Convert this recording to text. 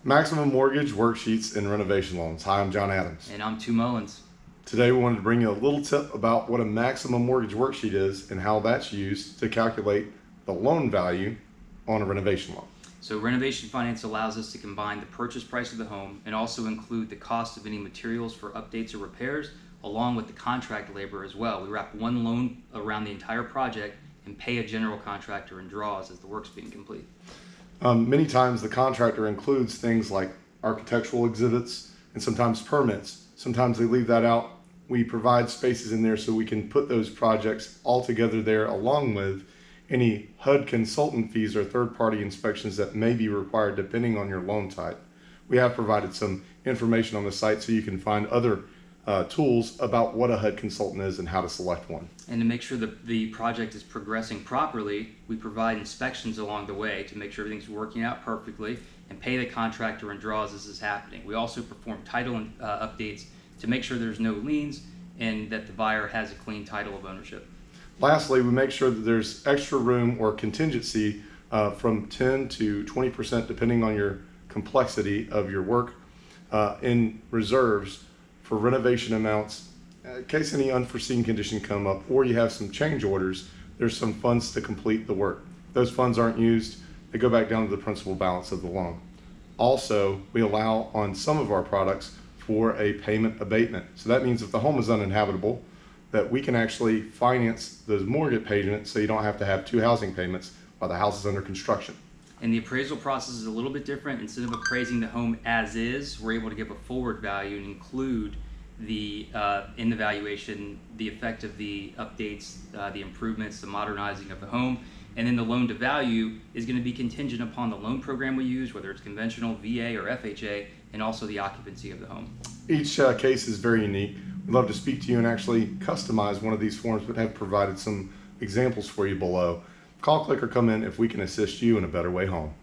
Maximum Mortgage Worksheets and Renovation Loans. Hi, I'm John Adams. And I'm 2 Mullins. Today we wanted to bring you a little tip about what a maximum mortgage worksheet is and how that's used to calculate the loan value on a renovation loan. So Renovation Finance allows us to combine the purchase price of the home and also include the cost of any materials for updates or repairs, along with the contract labor as well. We wrap one loan around the entire project and pay a general contractor in draws as the work's being complete. Many times the contractor includes things like architectural exhibits and sometimes permits. Sometimes they leave that out. We provide spaces in there so we can put those projects all together there, along with any HUD consultant fees or third-party inspections that may be required depending on your loan type. We have provided some information on the site so you can find other tools about what a HUD consultant is and how to select one. And to make sure that the project is progressing properly, we provide inspections along the way to make sure everything's working out perfectly and pay the contractor in draws as is happening. We also perform title updates to make sure there's no liens and that the buyer has a clean title of ownership. Lastly, we make sure that there's extra room or contingency from 10 to 20% depending on your complexity of your work in reserves for renovation amounts. In case any unforeseen condition come up or you have some change orders, there's some funds to complete the work. If those funds aren't used, they go back down to the principal balance of the loan. Also, we allow on some of our products for a payment abatement. So that means if the home is uninhabitable, that we can actually finance those mortgage payments so you don't have to have two housing payments while the house is under construction. And the appraisal process is a little bit different. Instead of appraising the home as is, we're able to give a forward value and include the in the valuation the effect of the updates, the improvements, the modernizing of the home. And then the loan to value is going to be contingent upon the loan program we use, whether it's conventional, VA, or FHA, and also the occupancy of the home. Each case is very unique. We'd love to speak to you and actually customize one of these forms, but have provided some examples for you below. Call, click, or come in if we can assist you in a better way home.